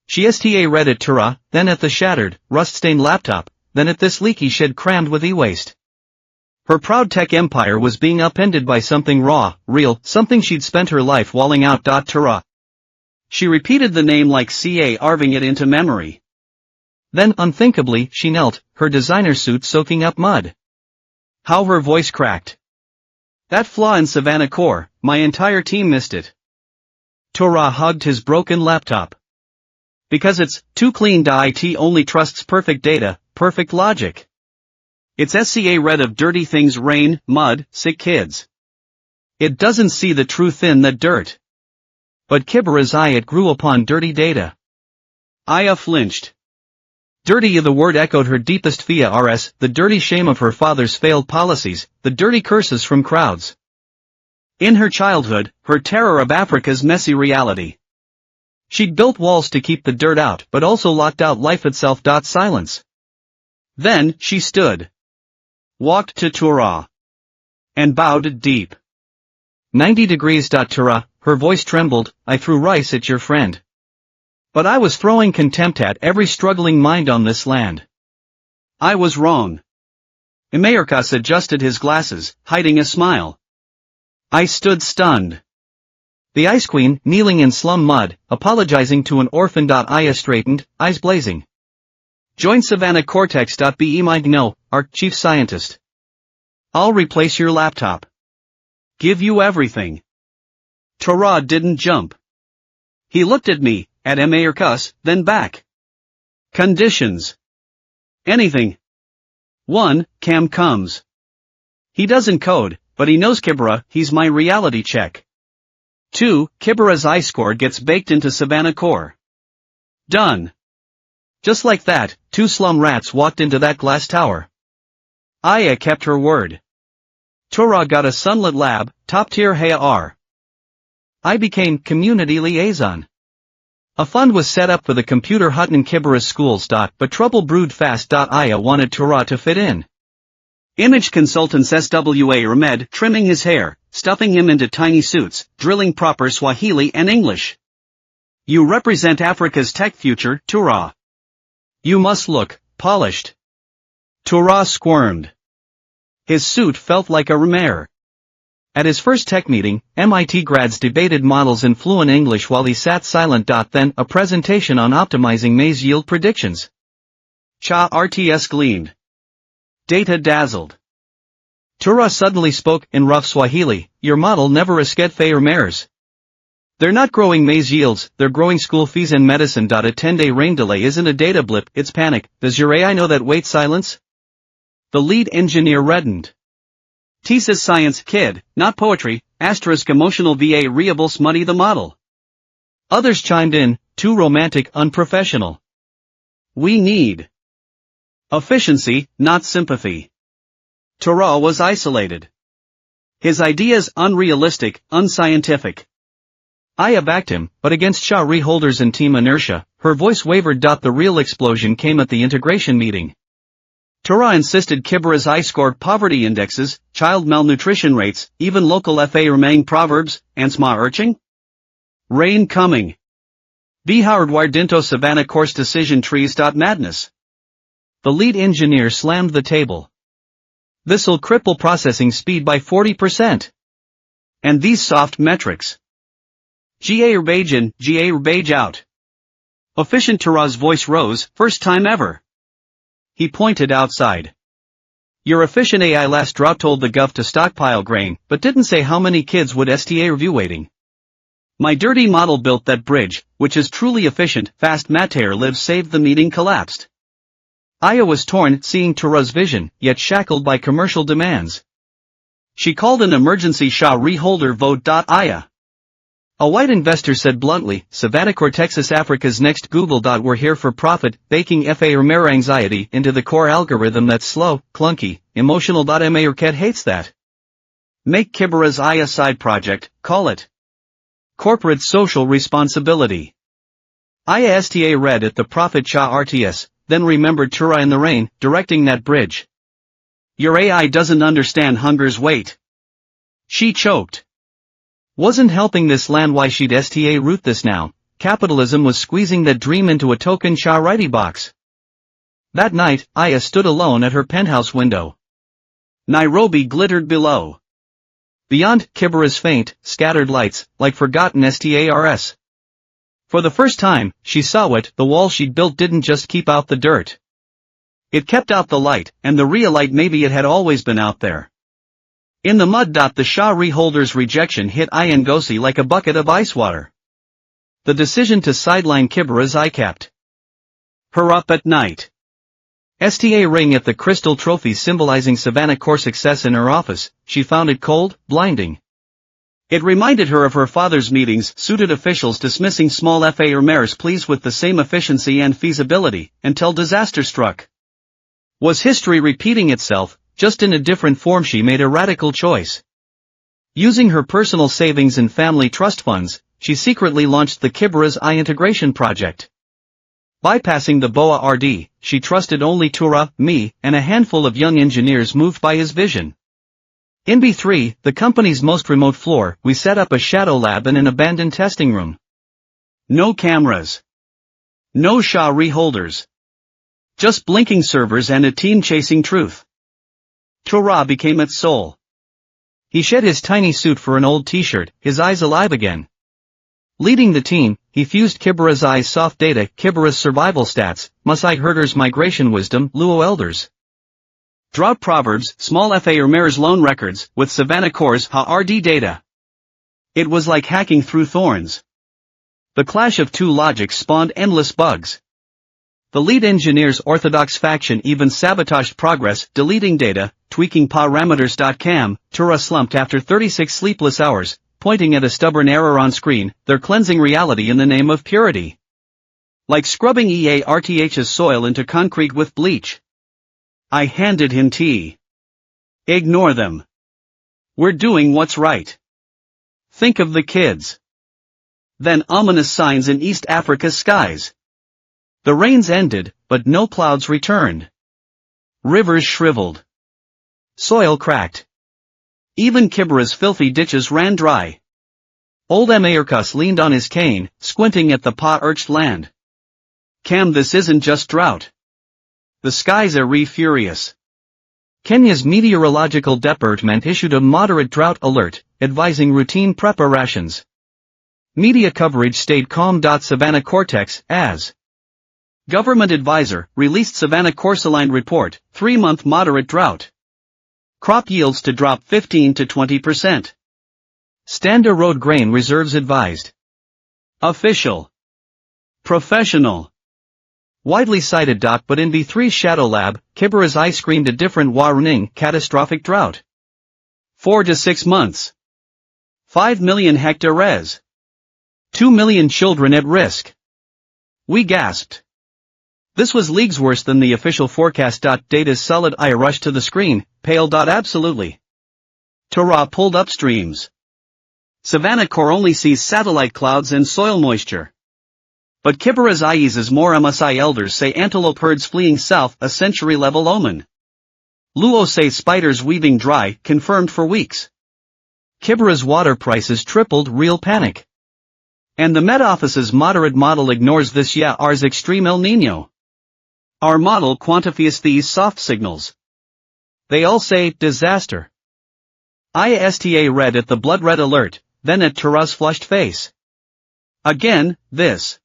She sta read at Tura, then at the shattered, rust-stained laptop, then at this leaky shed crammed with e-waste. Her proud tech empire was being upended by something raw, real, something she'd spent her life walling out. Tura. She repeated the name like carving it into memory. Then, unthinkably, she knelt, her designer suit soaking up mud. How her voice cracked. That flaw in Savannah Core, my entire team missed it. Tura hugged his broken laptop. Because it's too clean. IT only trusts perfect data, perfect logic. It's SCA read of dirty things, rain, mud, sick kids. It doesn't see the truth in that dirt. But Kibera's eye, it grew upon dirty data. Aya flinched. Dirty, the word echoed her deepest fear. The dirty shame of her father's failed policies, the dirty curses from crowds. In her childhood, her terror of Africa's messy reality. She'd built walls to keep the dirt out, but also locked out life itself. Silence. Then, she stood. Walked to Tura. And bowed deep. 90 degrees. Tura, her voice trembled, I threw rice at your friend. But I was throwing contempt at every struggling mind on this land. I was wrong. Americus adjusted his glasses, hiding a smile. I stood stunned. The Ice Queen, kneeling in slum mud, apologizing to an orphan. Aya straightened, eyes blazing. Join Savannah Cortex. Be my no, our chief scientist. I'll replace your laptop. Give you everything. Tura didn't jump. He looked at me, at Americus, then back. Conditions. Anything. 1. Cam comes. He doesn't code, but he knows Kibera, he's my reality check. 2. Kibera's I-score gets baked into Savannah Core. Done. Just like that, 2 slum rats walked into that glass tower. Aya kept her word. Tura got a sunlit lab, top-tier HAR. I became community liaison. A fund was set up for the computer hut in Kibera's schools. But trouble brewed fast. Aya wanted Tura to fit in. Image consultants SWA Ahmed trimming his hair, stuffing him into tiny suits, drilling proper Swahili and English. You represent Africa's tech future, Tura. You must look polished. Tura squirmed. His suit felt like a rumere. At his first tech meeting, MIT grads debated models in fluent English while he sat silent. Then, a presentation on optimizing maize yield predictions. Cha RTS gleamed. Data dazzled. Tura suddenly spoke in rough Swahili, your model never escaped fair mares. They're not growing maize yields, they're growing school fees and medicine. A 10-day rain delay isn't a data blip, it's panic. Does your AI know that? Wait, silence? The lead engineer reddened. Thesis science, kid, not poetry, asterisk emotional VA reables muddy the model. Others chimed in, too romantic, unprofessional. We need efficiency, not sympathy. Tura was isolated. His ideas unrealistic, unscientific. Aya backed him, but against Shari holders and team inertia, her voice wavered. The real explosion came at the integration meeting. Tura insisted Kibera's I-scored poverty indexes, child malnutrition rates, even local FA remaining proverbs, and sma urching? Rain coming. Bihar Wardinto Savannah course decision trees. Madness. The lead engineer slammed the table. This'll cripple processing speed by 40%. And these soft metrics. GA Urbage in, GA Urbage out. Efficient. Tura's voice rose, first time ever. He pointed outside. Your efficient AI last drought told the gov to stockpile grain, but didn't say how many kids would STA review waiting. My dirty model built that bridge, which is truly efficient. Fast Mater lives saved the meeting collapsed. Aya was torn, seeing Tura's vision, yet shackled by commercial demands. She called an emergency Shah holder vote. Aya. A white investor said bluntly, Savannah Texas Africa's next Google. We're here for profit, baking FA Romero anxiety into the core algorithm that's slow, clunky, emotional. Mayorket hates that. Make Kibera's Aya side project, call it corporate social responsibility. Aya STA read at the Prophet Cha RTS, then remembered Tura in the rain, directing that bridge. Your AI doesn't understand hunger's weight. She choked. Wasn't helping this land. Why she'd STA root this now? Capitalism was squeezing that dream into a token Charity box. That night, Aya stood alone at her penthouse window. Nairobi glittered below. Beyond, Kibera's faint, scattered lights, like forgotten stars. For the first time, she saw what the wall she'd built didn't just keep out the dirt. It kept out the light, and the real light. Maybe it had always been out there. In the mud. The Shah holder's rejection hit Aya Ngozi like a bucket of ice water. The decision to sideline Kibera's eye kept her up at night. STA ring at the crystal trophy symbolizing Savannah core success in her office, she found it cold, blinding. It reminded her of her father's meetings, suited officials dismissing small FA or mayor's pleas with the same efficiency and feasibility, until disaster struck. Was history repeating itself, just in a different form? She made a radical choice. Using her personal savings and family trust funds, she secretly launched the Kibera's Eye integration project. Bypassing the BOA RD, she trusted only Tura, me, and a handful of young engineers moved by his vision. In B3, the company's most remote floor, we set up a shadow lab in an abandoned testing room. No cameras. No Shah holders. Just blinking servers and a team chasing truth. Tura became its soul. He shed his tiny suit for an old t-shirt, his eyes alive again. Leading the team, he fused Kibera's Eye's soft data, Kibera's survival stats, Masai herders' migration wisdom, Luo elders' drought proverbs, small FA or mayor's loan records, with Savannah Core's HA-RD data. It was like hacking through thorns. The clash of two logics spawned endless bugs. The lead engineer's orthodox faction even sabotaged progress, deleting data, tweaking parameters. Tura slumped after 36 sleepless hours, pointing at a stubborn error on screen, they're cleansing reality in the name of purity. Like scrubbing EARTH's soil into concrete with bleach. I handed him tea. Ignore them. We're doing what's right. Think of the kids. Then ominous signs in East Africa's skies. The rains ended, but no clouds returned. Rivers shriveled. Soil cracked. Even Kibera's filthy ditches ran dry. Old Mayorkas leaned on his cane, squinting at the parched land. Cam, this isn't just drought. The skies are furious. Kenya's Meteorological Department issued a moderate drought alert, advising routine preparations. Media coverage stayed calm. Savannah Cortex, as government advisor, released Savannah Corsaline report, 3-month moderate drought. Crop yields to drop 15 to 20%. Stander Road grain reserves advised. Official. Professional. Widely cited. But in B3's Shadow Lab, Kibera's eye screamed a different warning: catastrophic drought. 4 to 6 months. 5 million hectares. 2 million children at risk. We gasped. This was leagues worse than the official forecast. Data's solid. I rushed to the screen, pale. Absolutely. Torah pulled upstreams. Savannah Core only sees satellite clouds and soil moisture. But Kibera's eyes is more. Masai elders say antelope herds fleeing south, a century-level omen. Luo say spiders weaving dry, confirmed for weeks. Kibera's water prices tripled, real panic. And the Met Office's moderate model ignores this. Ours extreme El Nino. Our model quantifies these soft signals. They all say, disaster. ISTA read at the blood red alert, then at Tura's flushed face. Again, this.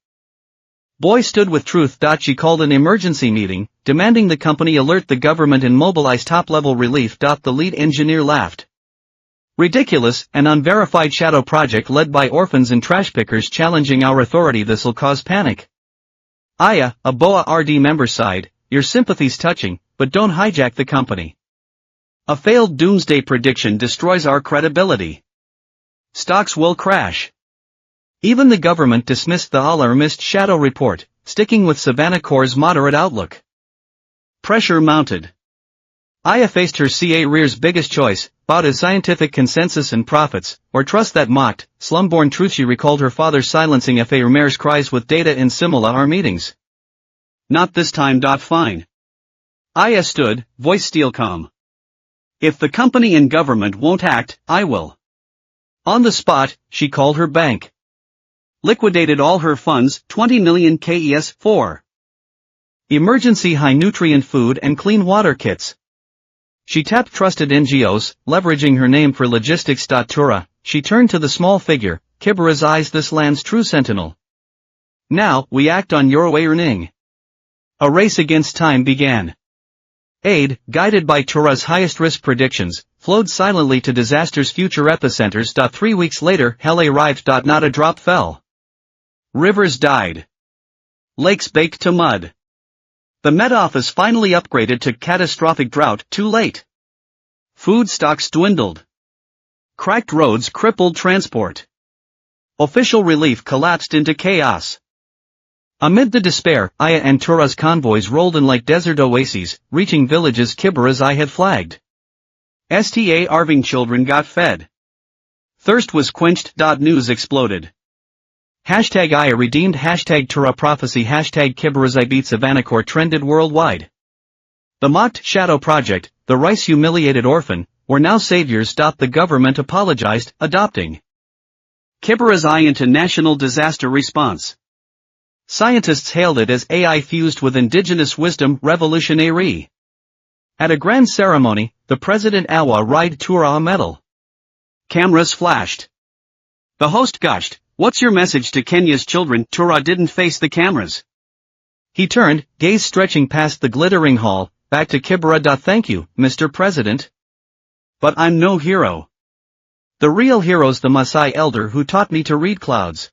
Boy stood with truth. She called an emergency meeting, demanding the company alert the government and mobilize top-level relief. The lead engineer laughed. Ridiculous, an unverified shadow project led by orphans and trash pickers challenging our authority. This'll cause panic. Aya, a BOA RD member, sighed, your sympathy's touching, but don't hijack the company. A failed doomsday prediction destroys our credibility. Stocks will crash. Even the government dismissed the alarmist shadow report, sticking with Savannah Core's moderate outlook. Pressure mounted. Aya faced her career's biggest choice: bow to scientific consensus and profits, or trust that mocked, slum-born truth. She recalled her father silencing F.A. Ramirez's cries with data in similar meetings. Not this time. Fine. Aya stood, voice steel calm. If the company and government won't act, I will. On the spot, she called her bank. Liquidated all her funds, 20 million KES, for emergency high-nutrient food and clean water kits. She tapped trusted NGOs, leveraging her name for logistics. Tura, she turned to the small figure, Kibera's eyes, this land's true sentinel. Now, we act on your earning. A race against time began. Aid, guided by Tura's highest-risk predictions, flowed silently to disaster's future epicenters. 3 weeks later, hell arrived. Not a drop fell. Rivers died. Lakes baked to mud. The Met Office finally upgraded to catastrophic drought, too late. Food stocks dwindled. Cracked roads crippled transport. Official relief collapsed into chaos. Amid the despair, Aya and Tura's convoys rolled in like desert oases, reaching villages Kibera's eye had flagged. Starving children got fed. Thirst was quenched. News exploded. Hashtag Aya redeemed, hashtag Tura prophecy, hashtag Kibera's eye beat Savannah Core trended worldwide. The mocked shadow project, the rice-humiliated orphan, were now saviors. The government apologized, adopting Kibera's eye into national disaster response. Scientists hailed it as AI fused with indigenous wisdom, revolutionary. At a grand ceremony, the president Awa Ride Tura a medal. Cameras flashed. The host gushed, "What's your message to Kenya's children?" Tura didn't face the cameras. He turned, gaze stretching past the glittering hall, back to Kibera. "Thank you, Mr. President. But I'm no hero. The real hero's the Masai elder who taught me to read clouds.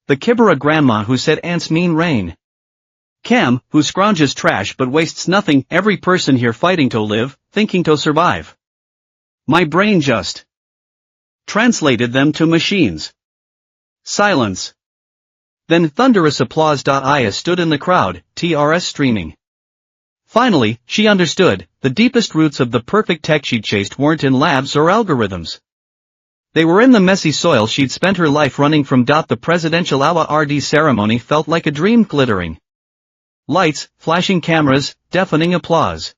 The Kibera grandma who said ants mean rain. Cam, who scrounges trash but wastes nothing, every person here fighting to live, thinking to survive. My brain just translated them to machines." Silence. Then thunderous applause. Aya stood in the crowd, TRS streaming. Finally, she understood, the deepest roots of the perfect tech she'd chased weren't in labs or algorithms. They were in the messy soil she'd spent her life running from. The presidential award ceremony felt like a dream, glittering lights, flashing cameras, deafening applause.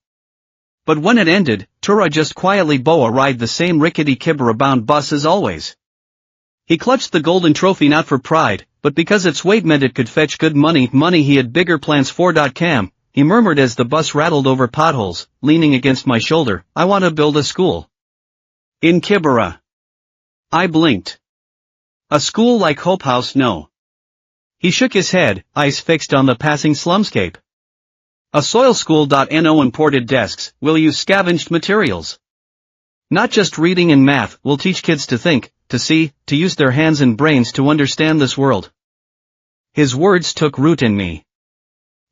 But when it ended, Tura just quietly ride the same rickety Kibera-bound bus as always. He clutched the golden trophy not for pride, but because its weight meant it could fetch good money he had bigger plans for. Cam, he murmured as the bus rattled over potholes, leaning against my shoulder, I want to build a school. In Kibera. I blinked. A school like Hope House? No. He shook his head, eyes fixed on the passing slumscape. A soil school. No imported desks, we'll use scavenged materials. Not just reading and math, we'll teach kids to think, to see, to use their hands and brains to understand this world. His words took root in me.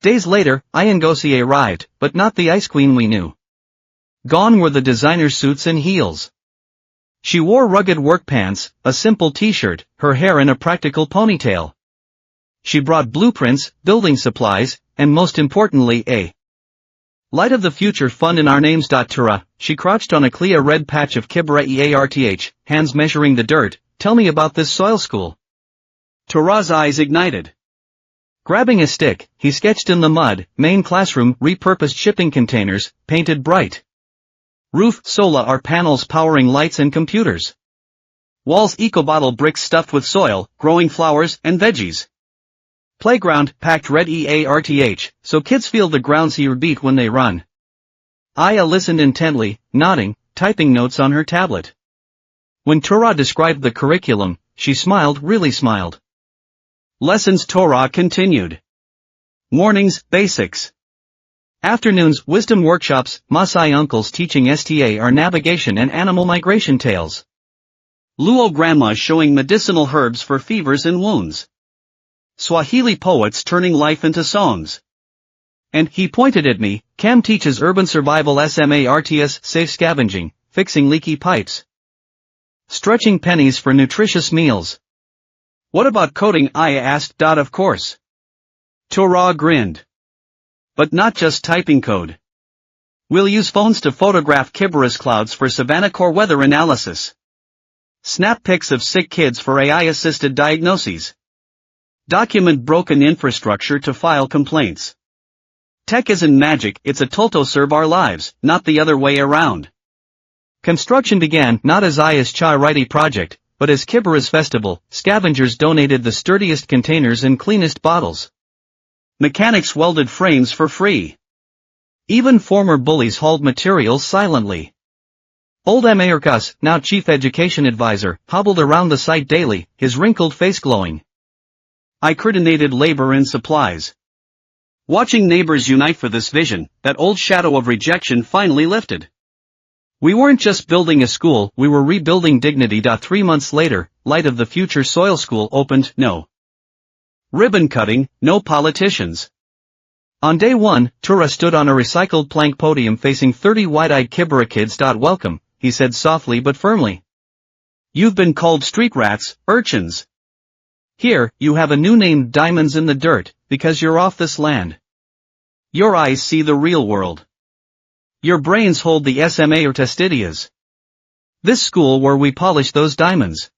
Days later, Ngozi arrived, but not the ice queen we knew. Gone were the designer suits and heels. She wore rugged work pants, a simple t-shirt, her hair in a practical ponytail. She brought blueprints, building supplies, and most importantly a light of the future fund in our names. Tura, she crouched on a clear red patch of Kibera Earth, hands measuring the dirt, tell me about this soil school. Tura's eyes ignited. Grabbing a stick, he sketched in the mud, main classroom, repurposed shipping containers, painted bright. Roof, solar panels powering lights and computers. Walls, eco-bottle bricks stuffed with soil, growing flowers and veggies. Playground, packed red Earth, so kids feel the ground's heartbeat when they run. Aya listened intently, nodding, typing notes on her tablet. When Tura described the curriculum, she smiled, really smiled. Lessons. Tura continued. Mornings, basics. Afternoons, wisdom workshops, Maasai uncles teaching STAR navigation and animal migration tales. Luo grandmas showing medicinal herbs for fevers and wounds. Swahili poets turning life into songs. And, he pointed at me, Cam teaches urban survival SMARTS, safe scavenging, fixing leaky pipes. Stretching pennies for nutritious meals. What about coding? I asked. Of course. Tura grinned. But not just typing code. We'll use phones to photograph Kibera's clouds for Savannah core weather analysis. Snap pics of sick kids for AI-assisted diagnoses. Document broken infrastructure to file complaints. Tech isn't magic, it's a tool to serve our lives, not the other way around. Construction began not as Aya's charity project, but as Kibera's festival. Scavengers donated the sturdiest containers and cleanest bottles. Mechanics welded frames for free. Even former bullies hauled materials silently. Old Americas, now chief education advisor, hobbled around the site daily, his wrinkled face glowing. I coordinated labor and supplies. Watching neighbors unite for this vision, that old shadow of rejection finally lifted. We weren't just building a school, we were rebuilding dignity. 3 months later, Light of the Future Soil School opened. No ribbon cutting, no politicians. On day 1, Tura stood on a recycled plank podium facing 30 wide-eyed Kibera kids. Welcome, he said softly but firmly. You've been called street rats, urchins. Here, you have a new name, diamonds in the dirt, because you're off this land. Your eyes see the real world. Your brains hold the SMA or testidias. This school where we polish those diamonds.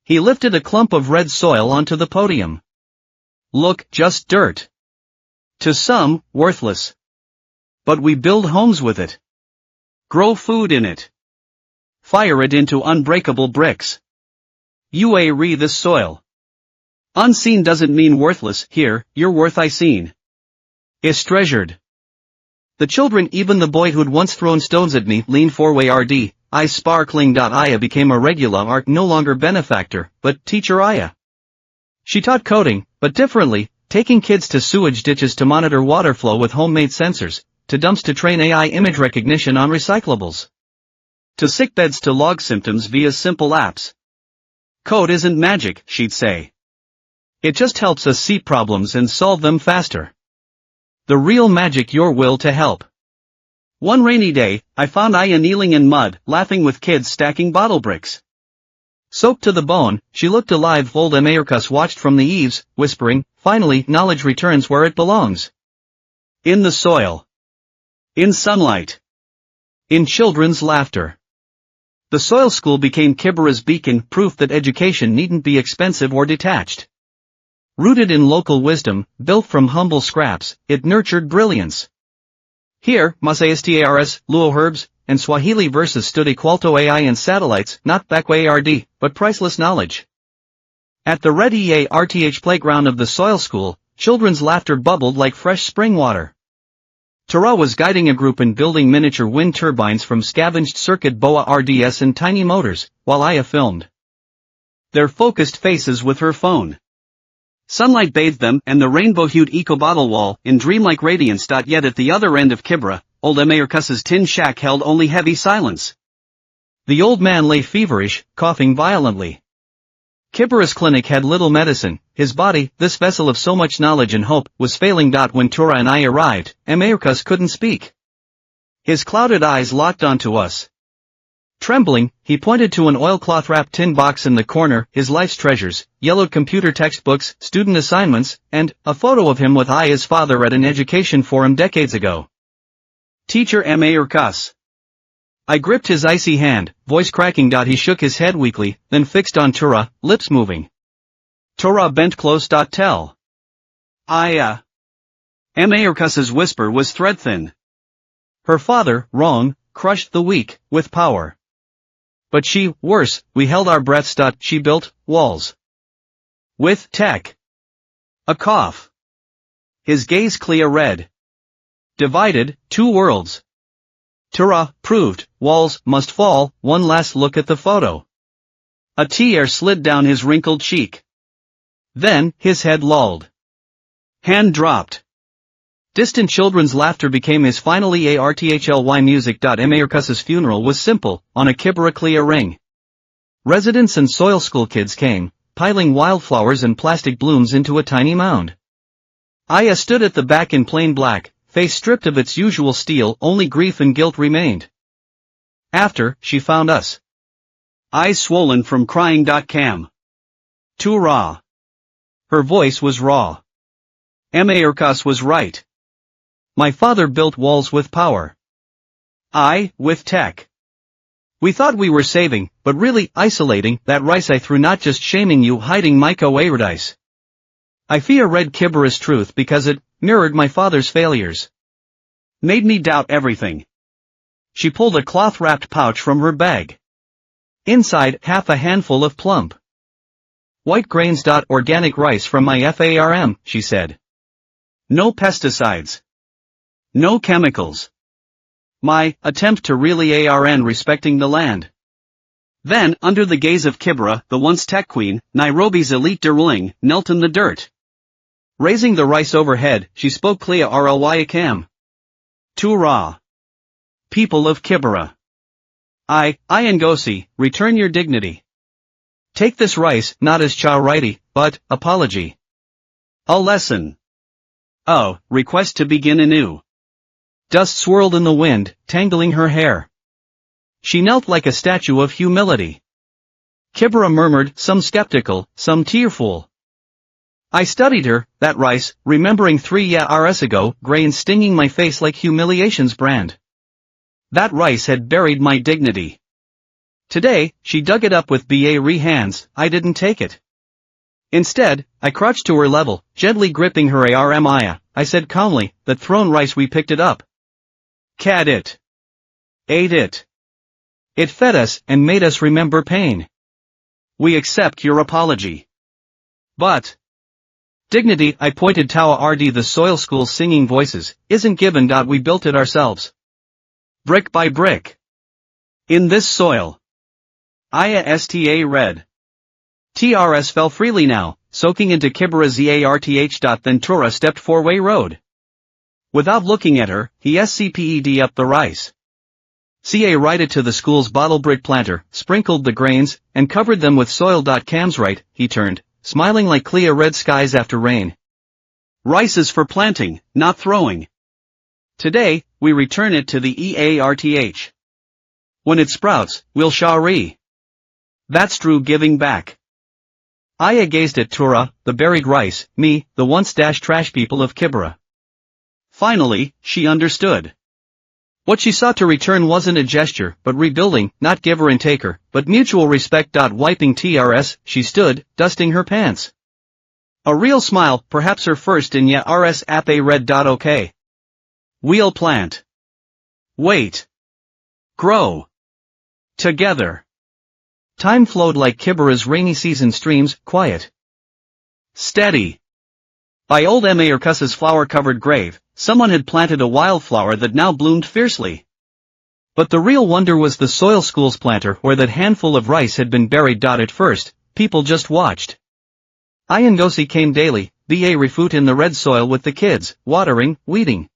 He lifted a clump of red soil onto the podium. Look, just dirt. To some, worthless. But we build homes with it. Grow food in it. Fire it into unbreakable bricks. Re this soil. Unseen doesn't mean worthless. Here, your worth I seen. Is treasured. The children, even the boy who'd once thrown stones at me, leaned forward, eyes sparkling. Aya became a regular art, no longer benefactor, but teacher Aya. She taught coding, but differently, taking kids to sewage ditches to monitor water flow with homemade sensors, to dumps to train AI image recognition on recyclables. To sickbeds to log symptoms via simple apps. Code isn't magic, she'd say. It just helps us see problems and solve them faster. The real magic, your will to help. One rainy day, I found Aya kneeling in mud, laughing with kids stacking bottle bricks. Soaked to the bone, she looked alive. Old Americus watched from the eaves, whispering, finally, knowledge returns where it belongs. In the soil. In sunlight. In children's laughter. The soil school became Kibera's beacon, proof that education needn't be expensive or detached. Rooted in local wisdom, built from humble scraps, it nurtured brilliance. Here, Masayastars, Luo herbs, and Swahili verses stood equalto AI and satellites, not Bakwe ARD, but priceless knowledge. At the Red EARTH playground of the soil school, children's laughter bubbled like fresh spring water. Tara was guiding a group in building miniature wind turbines from scavenged circuit boa RDS and tiny motors, while Aya filmed their focused faces with her phone. Sunlight bathed them and the rainbow-hued eco-bottle wall in dreamlike radiance. Yet at the other end of Kibera, old Emayurkus's tin shack held only heavy silence. The old man lay feverish, coughing violently. Kibera's clinic had little medicine, his body, this vessel of so much knowledge and hope, was failing. When Tura and I arrived, Emayurkus couldn't speak. His clouded eyes locked onto us. Trembling, he pointed to an oilcloth-wrapped tin box in the corner, his life's treasures, yellowed computer textbooks, student assignments, and a photo of him with Aya's father at an education forum decades ago. Teacher Emayurkus. I gripped his icy hand, voice cracking. He shook his head weakly, then fixed on Tura, lips moving. Tura bent close. Tell. Aya. Emayurkus's whisper was thread-thin. Her father, wrong, crushed the weak, with power. But she, worse, we held our breaths. She built walls. With tech. A cough. His gaze clear red. Divided, two worlds. Tura proved, walls must fall. One last look at the photo. A tear slid down his wrinkled cheek. Then, his head lolled. Hand dropped. Distant children's laughter became his final ARTHLY music. Emayurkus's funeral was simple, on a Kibera clear ring. Residents and soil school kids came, piling wildflowers and plastic blooms into a tiny mound. Aya stood at the back in plain black, face stripped of its usual steel. Only grief and guilt remained. After, she found us. Eyes swollen from crying. Cam. Too raw. Her voice was raw. Emayurkus was right. My father built walls with power. I, with tech. We thought we were saving, but really isolating. That rice I threw, not just shaming you, hiding Micah Wayrdice. I fear read Kibera's truth because it mirrored my father's failures. Made me doubt everything. She pulled a cloth-wrapped pouch from her bag. Inside, half a handful of plump white grains. Organic rice from my farm, she said. No pesticides. No chemicals. My attempt to really ARN respecting the land. Then, under the gaze of Kibera, the once tech queen, Nairobi's elite derling, knelt in the dirt. Raising the rice overhead, she spoke clear. Rlyakam. Too raw. People of Kibera. I Ngosi, return your dignity. Take this rice, not as charity, but apology. A lesson. Oh, request to begin anew. Dust swirled in the wind, tangling her hair. She knelt like a statue of humility. Kibera murmured, some skeptical, some tearful. I studied her, that rice, remembering 3 years ago, grain stinging my face like humiliation's brand. That rice had buried my dignity. Today, she dug it up with bare hands. I didn't take it. Instead, I crouched to her level, gently gripping her arm. I said calmly, that thrown rice, we picked it up. Cad it. Ate it. It fed us and made us remember pain. We accept your apology. But dignity, I pointed. Tawa RD, the soil school singing voices, isn't given. We built it ourselves. Brick by brick. In this soil. Aya sta read. TRS fell freely now, soaking into Kibera's EARTH. Then Tura stepped 4-way road. Without looking at her, he scped up the rice. Ca righted to the school's bottle brick planter, sprinkled the grains, and covered them with soil. Cam's right, he turned, smiling like clear red skies after rain. Rice is for planting, not throwing. Today, we return it to the EARTH. When it sprouts, we'll shari. That's true giving back. Aya gazed at Tura, the buried rice, me, the once trash people of Kibera. Finally, she understood. What she sought to return wasn't a gesture, but rebuilding, not giver and taker, but mutual respect. Wiping TRS, she stood, dusting her pants. A real smile, perhaps her first in rs app a red. OK. Wheel plant. Wait. Grow. Together. Time flowed like Kibera's rainy season streams, quiet. Steady. By old Mayorkus's flower-covered grave, someone had planted a wildflower that now bloomed fiercely. But the real wonder was the soil school's planter where that handful of rice had been buried. At first, people just watched. Ayangosi came daily, ba refoot in the red soil with the kids, watering, weeding.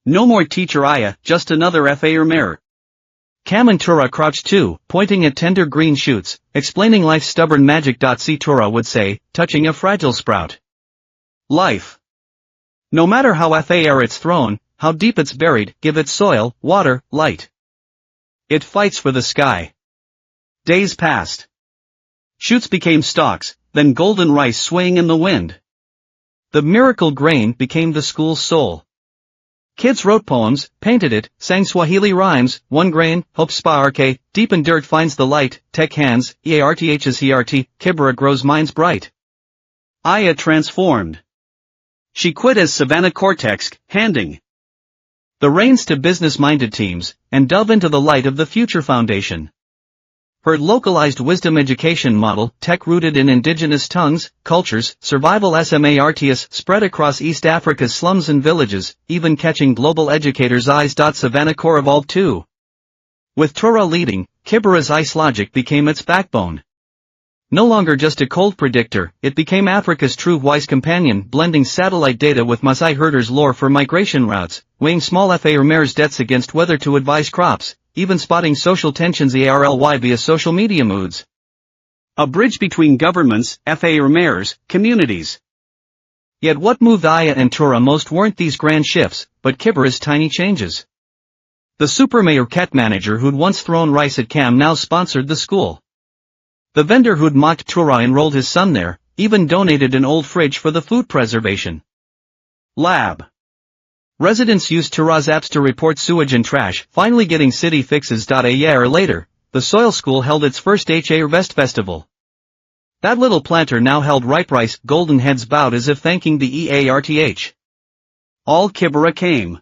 No more teacher Aya, just another fa mirror. Cam and Tura crouched too, pointing at tender green shoots, explaining life's stubborn magic. See, Tura would say, touching a fragile sprout. Life. No matter how far it's thrown, how deep it's buried, give it soil, water, light. It fights for the sky. Days passed. Shoots became stalks, then golden rice swaying in the wind. The miracle grain became the school's soul. Kids wrote poems, painted it, sang Swahili rhymes, one grain, hope spa arke, deep in dirt finds the light, tech hands, earths hert, Kibera grows minds bright. Aya transformed. She quit as Savannah Cortex, handing the reins to business-minded teams, and dove into the light of the Future Foundation. Her localized wisdom education model, tech-rooted in indigenous tongues, cultures, survival SMARTS, spread across East Africa's slums and villages, even catching global educators' eyes. Savannah Core evolved too. With Tura leading, Kibera's ice logic became its backbone. No longer just a cold predictor, it became Africa's true wise companion, blending satellite data with Maasai herders' lore for migration routes, weighing small mares' debts against weather to advise crops, even spotting social tensions ARLY via social media moods. A bridge between governments, mares, communities. Yet what moved Aya and Tura most weren't these grand shifts, but Kibera's tiny changes. The supermarket manager who'd once thrown rice at Cam now sponsored the school. The vendor who'd mocked Tura enrolled his son there, even donated an old fridge for the food preservation lab. Residents used Tura's apps to report sewage and trash, finally getting city fixes. A year later, the soil school held its first Harvest festival. That little planter now held ripe rice, golden heads bowed as if thanking the EARTH. All Kibera came.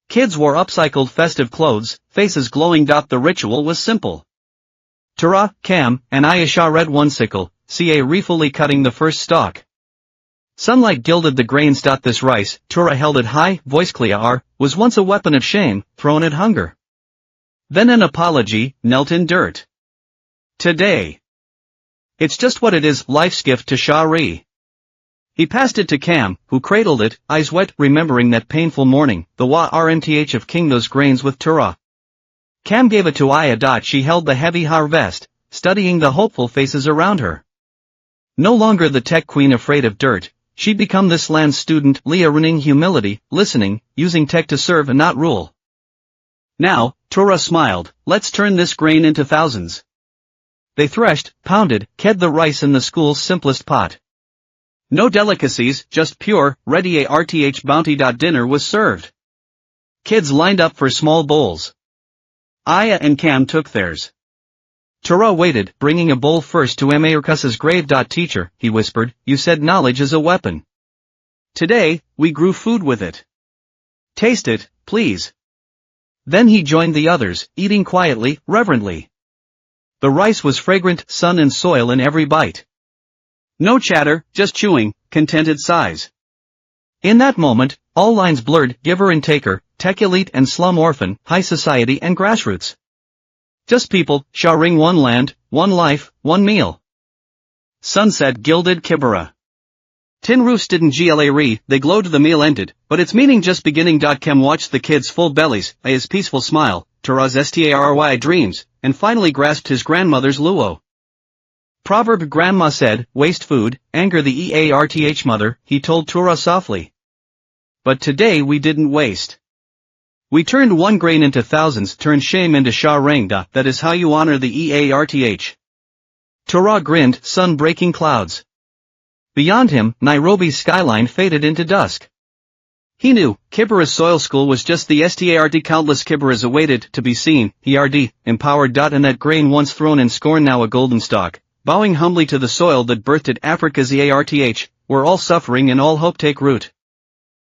Kids wore upcycled festive clothes, faces glowing. The ritual was simple. Tura, Cam, and Ayesha read one sickle, ca refully cutting the first stalk. Sunlight gilded the grains. This rice, Tura held it high, voice clear, was once a weapon of shame, thrown at hunger. Then an apology, knelt in dirt. Today. It's just what it is, life's gift to Shari. He passed it to Cam, who cradled it, eyes wet, remembering that painful morning, the rmth of king those grains with Tura. Cam gave it to Aya. She held the heavy harvest, studying the hopeful faces around her. No longer the tech queen afraid of dirt, she'd become this land's student, learning humility, listening, using tech to serve and not rule. Now, Tura smiled, let's turn this grain into thousands. They threshed, pounded, ked the rice in the school's simplest pot. No delicacies, just pure, ready ARTH bounty. Dinner was served. Kids lined up for small bowls. Aya and Cam took theirs. Tura waited, bringing a bowl first to Mayorkus's grave. Teacher, he whispered, you said knowledge is a weapon. Today, we grew food with it. Taste it, please. Then he joined the others, eating quietly, reverently. The rice was fragrant, sun and soil in every bite. No chatter, just chewing, contented sighs. In that moment, all lines blurred, giver and taker, tech elite and slum orphan, high society and grassroots. Just people, sharing one land, one life, one meal. Sunset gilded Kibera. Tin roofs didn't gla they glowed. The meal ended, but its meaning just beginning. Cam watched the kids' full bellies, Aya's peaceful smile, Tura's stary dreams, and finally grasped his grandmother's luo. Proverb grandma said, waste food, anger the EARTH mother, he told Tura softly. But today we didn't waste. We turned one grain into thousands, turned shame into sharangda, that is how you honor the EARTH. Tura grinned, sun-breaking clouds. Beyond him, Nairobi's skyline faded into dusk. He knew, Kibera's soil school was just the start countless Kiberas awaited to be seen, empowered. And that grain once thrown in scorn now a golden stalk, bowing humbly to the soil that birthed Africa's EARTH, where all suffering and all hope take root.